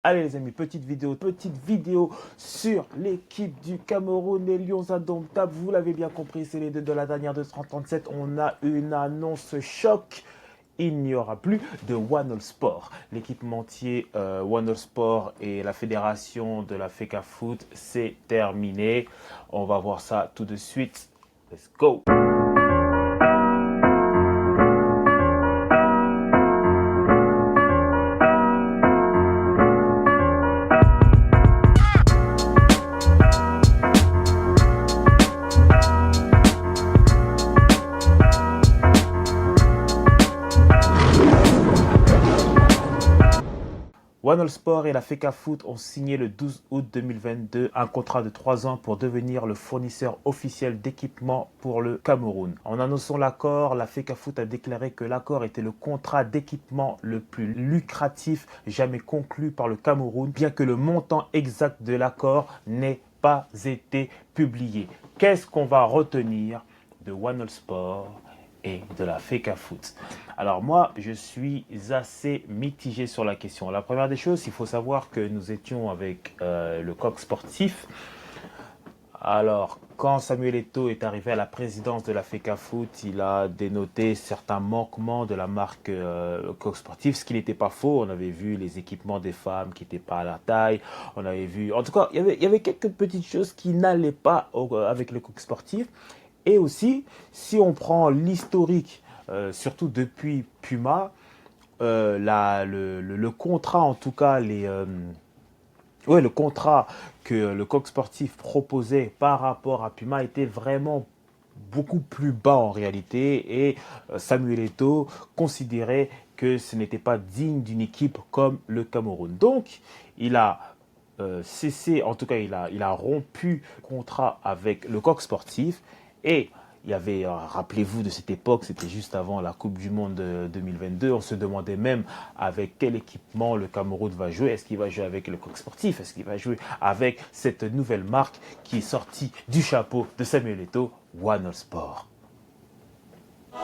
Allez les amis, petite vidéo sur l'équipe du Cameroun, les Lions indomptables. Vous l'avez bien compris, c'est les deux de la dernière de 30-37. On a une annonce choc. Il n'y aura plus de One All Sport. L'équipementier One All Sport et la fédération de la FECA Foot, c'est terminé. On va voir ça tout de suite. Let's go! One All Sport et la FECA Foot ont signé le 12 août 2022 un contrat de 3 ans pour devenir le fournisseur officiel d'équipements pour le Cameroun. En annonçant l'accord, la FECA Foot a déclaré que l'accord était le contrat d'équipement le plus lucratif jamais conclu par le Cameroun, bien que le montant exact de l'accord n'ait pas été publié. Qu'est-ce qu'on va retenir de One All Sport et de la FECA Foot? Alors moi, je suis assez mitigé sur la question. La première des choses, il faut savoir que nous étions avec le coq sportif. Alors, quand Samuel Eto'o est arrivé à la présidence de la FECA Foot, il a dénoté certains manquements de la marque coq sportif, ce qui n'était pas faux. On avait vu les équipements des femmes qui n'étaient pas à la taille. On avait vu, en tout cas, il y avait quelques petites choses qui n'allaient pas avec le coq sportif. Et aussi, si on prend l'historique, surtout depuis Puma, le contrat, en tout cas, ouais, le contrat que le coq sportif proposait par rapport à Puma était vraiment beaucoup plus bas en réalité. Et Samuel Eto'o considérait que ce n'était pas digne d'une équipe comme le Cameroun. Donc, il a cessé, en tout cas, il a rompu le contrat avec le coq sportif. Et il y avait, rappelez-vous de cette époque, c'était juste avant la Coupe du Monde 2022. On se demandait même avec quel équipement le Cameroun va jouer. Est-ce qu'il va jouer avec le coq sportif? Est-ce qu'il va jouer avec cette nouvelle marque qui est sortie du chapeau de Samuel Eto'o, One All Sport? One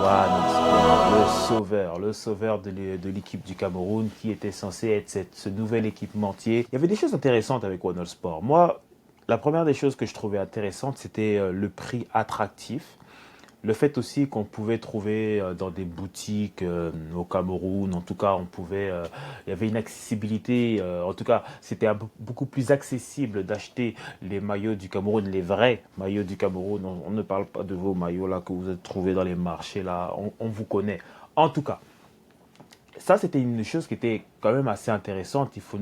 All Sport, le sauveur de l'équipe du Cameroun qui était censé être ce nouvel équipementier. Il y avait des choses intéressantes avec One All Sport. Moi, la première des choses que je trouvais intéressante, c'était le prix attractif. Le fait aussi qu'on pouvait trouver dans des boutiques au Cameroun, en tout cas, il y avait une accessibilité, en tout cas, c'était beaucoup plus accessible d'acheter les maillots du Cameroun, les vrais maillots du Cameroun. On ne parle pas de vos maillots là que vous avez trouvés dans les marchés là, on vous connaît. En tout cas, ça, c'était une chose qui était quand même assez intéressante, il faut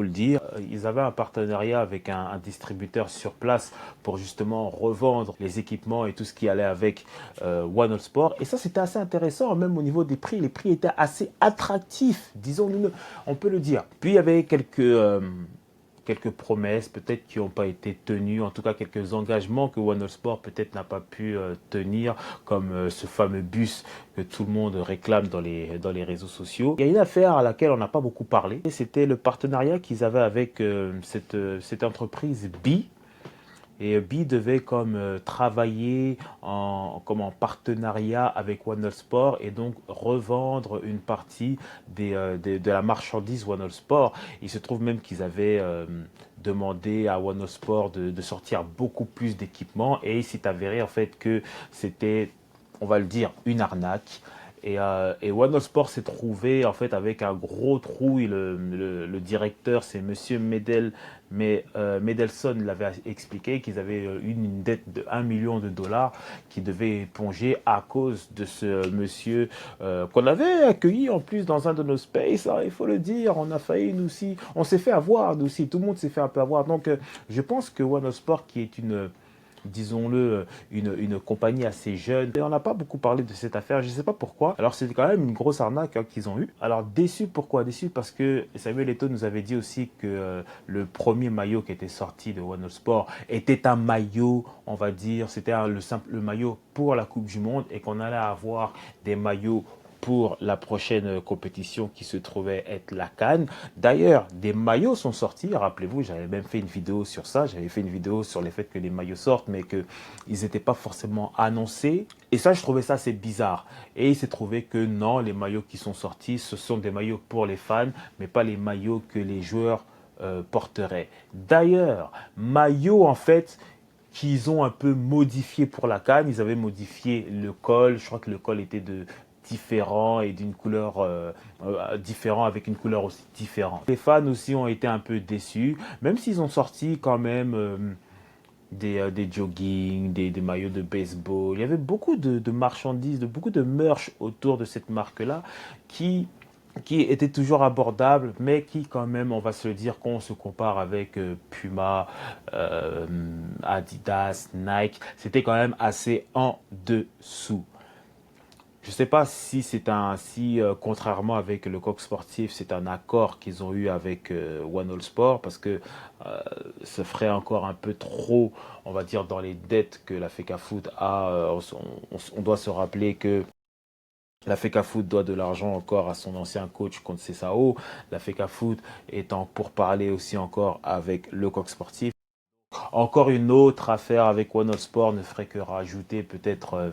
le dire. Ils avaient un partenariat avec un distributeur sur place pour justement revendre les équipements et tout ce qui allait avec One All Sport. Et ça, c'était assez intéressant, même au niveau des prix. Les prix étaient assez attractifs, disons-nous, on peut le dire. Puis, il y avait quelques promesses peut-être qui n'ont pas été tenues, en tout cas quelques engagements que One All Sport peut-être n'a pas pu tenir, comme ce fameux bus que tout le monde réclame dans les réseaux sociaux. Il y a une affaire à laquelle on n'a pas beaucoup parlé, et c'était le partenariat qu'ils avaient avec cette entreprise Bi. Et Bi devait comme travailler comme en partenariat avec One All Sport et donc revendre une partie de la marchandise One All Sport. Il se trouve même qu'ils avaient demandé à One All Sport de sortir beaucoup plus d'équipements et il s'est avéré en fait que c'était, on va le dire, une arnaque. Et One All Sport s'est trouvé en fait avec un gros trou. Et le directeur, c'est Monsieur Medelson l'avait expliqué qu'ils avaient une dette de 1 million de dollars qui devait éponger à cause de ce monsieur qu'on avait accueilli en plus dans un de nos spaces. Hein, il faut le dire, on a failli nous aussi, on s'est fait avoir nous aussi, tout le monde s'est fait un peu avoir. Donc je pense que One All Sport qui est une, disons-le, une compagnie assez jeune. Et on n'a pas beaucoup parlé de cette affaire, je ne sais pas pourquoi. Alors c'était quand même une grosse arnaque hein, qu'ils ont eue. Alors déçu, pourquoi déçu? Parce que Samuel Eto'o nous avait dit aussi que le premier maillot qui était sorti de One All Sport était un maillot, on va dire, c'était le maillot pour la Coupe du Monde et qu'on allait avoir des maillots pour la prochaine compétition qui se trouvait être la CAN. D'ailleurs, des maillots sont sortis. Rappelez-vous, j'avais même fait une vidéo sur ça. J'avais fait une vidéo sur le fait que les maillots sortent, mais qu'ils n'étaient pas forcément annoncés. Et ça, je trouvais ça assez bizarre. Et il s'est trouvé que non, les maillots qui sont sortis, ce sont des maillots pour les fans, mais pas les maillots que les joueurs porteraient. D'ailleurs, maillots en fait qu'ils ont un peu modifié pour la CAN. Ils avaient modifié le col. Je crois que le col était différent et d'une couleur différent avec une couleur aussi différente. Les fans aussi ont été un peu déçus, même s'ils ont sorti quand même des joggings, des maillots de baseball. Il y avait beaucoup de marchandises, beaucoup de merch autour de cette marque-là qui était toujours abordable, mais qui quand même, on va se le dire, qu'on se compare avec Puma, Adidas, Nike, c'était quand même assez en dessous. Je ne sais pas si contrairement avec le Coq Sportif, c'est un accord qu'ils ont eu avec One All Sport, parce que ce ferait encore un peu trop, on va dire, dans les dettes que la FECAFOOT a. On doit se rappeler que la FECAFOOT doit de l'argent encore à son ancien coach contre Cessao. La FECAFOOT est en pourparlers aussi encore avec le Coq Sportif. Encore une autre affaire avec One All Sport ne ferait que rajouter peut-être...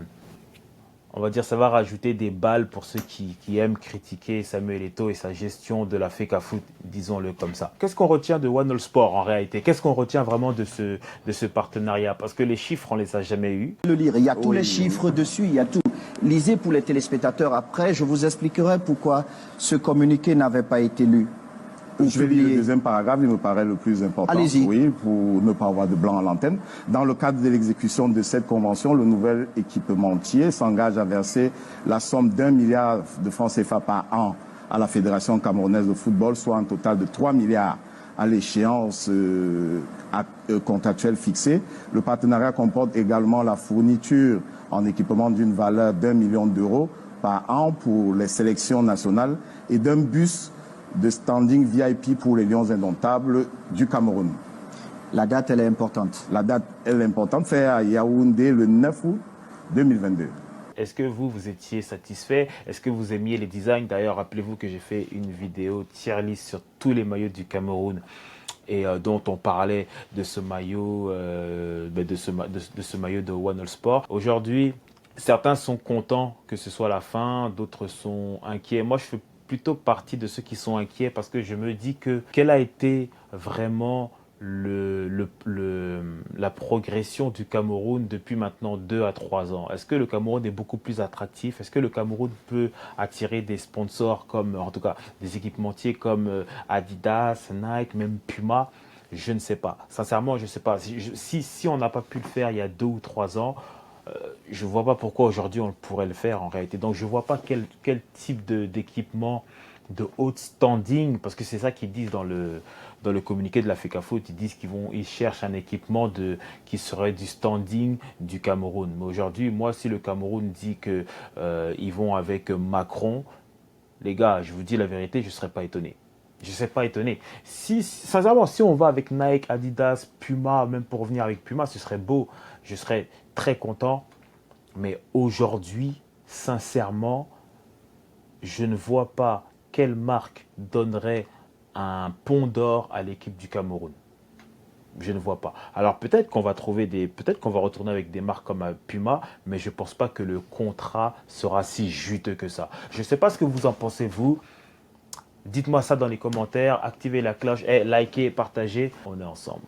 on va dire ça va rajouter des balles pour ceux qui aiment critiquer Samuel Eto'o et sa gestion de la FECAFOOT, disons-le comme ça. Qu'est-ce qu'on retient de One All Sport en réalité? Qu'est-ce qu'on retient vraiment de ce partenariat? Parce que les chiffres, on les a jamais eus. Le lire, il y a tous les chiffres dessus, il y a tout. Lisez pour les téléspectateurs après, je vous expliquerai pourquoi ce communiqué n'avait pas été lu. Je vais lire le deuxième paragraphe, il me paraît le plus important. Allez-y. Oui, pour ne pas avoir de blanc à l'antenne. Dans le cadre de l'exécution de cette convention, le nouvel équipementier s'engage à verser la somme d'1 milliard de francs CFA par an à la Fédération camerounaise de football, soit un total de 3 milliards à l'échéance contractuelle fixée. Le partenariat comporte également la fourniture en équipement d'une valeur d'1 million d'euros par an pour les sélections nationales et d'un bus de standing VIP pour les Lions indomptables du Cameroun. La date, elle est importante. La date, elle est importante, c'est à Yaoundé le 9 août 2022. Est-ce que vous étiez satisfait? Est-ce que vous aimiez les designs? D'ailleurs, rappelez-vous que j'ai fait une vidéo tier list sur tous les maillots du Cameroun et dont on parlait de ce maillot, de ce maillot de One All Sport. Aujourd'hui, certains sont contents que ce soit la fin, d'autres sont inquiets. Moi, je fais plutôt partie de ceux qui sont inquiets parce que je me dis que quelle a été vraiment la progression du Cameroun depuis maintenant 2 à 3 ans. Est-ce que le Cameroun est beaucoup plus attractif? Est-ce que le Cameroun peut attirer des sponsors comme, en tout cas, des équipementiers comme Adidas, Nike, même Puma? Je ne sais pas. Sincèrement, je ne sais pas. Si on n'a pas pu le faire il y a 2 ou 3 ans, je ne vois pas pourquoi aujourd'hui on pourrait le faire en réalité. Donc je ne vois pas quel type d'équipement de haute standing, parce que c'est ça qu'ils disent dans le communiqué de la FECAFOOT, ils disent qu'ils cherchent un équipement qui serait du standing du Cameroun. Mais aujourd'hui, moi, si le Cameroun dit qu'ils vont avec Macron, les gars, je vous dis la vérité, je ne serais pas étonné. Je ne serais pas étonné. Sincèrement, si on va avec Nike, Adidas, Puma, même pour revenir avec Puma, ce serait beau. Je serais très content. Mais aujourd'hui, sincèrement, je ne vois pas quelle marque donnerait un pont d'or à l'équipe du Cameroun. Je ne vois pas. Alors peut-être qu'on va retourner avec des marques comme Puma, mais je ne pense pas que le contrat sera si juteux que ça. Je ne sais pas ce que vous en pensez, vous. Dites-moi ça dans les commentaires, activez la cloche, likez, partagez. On est ensemble.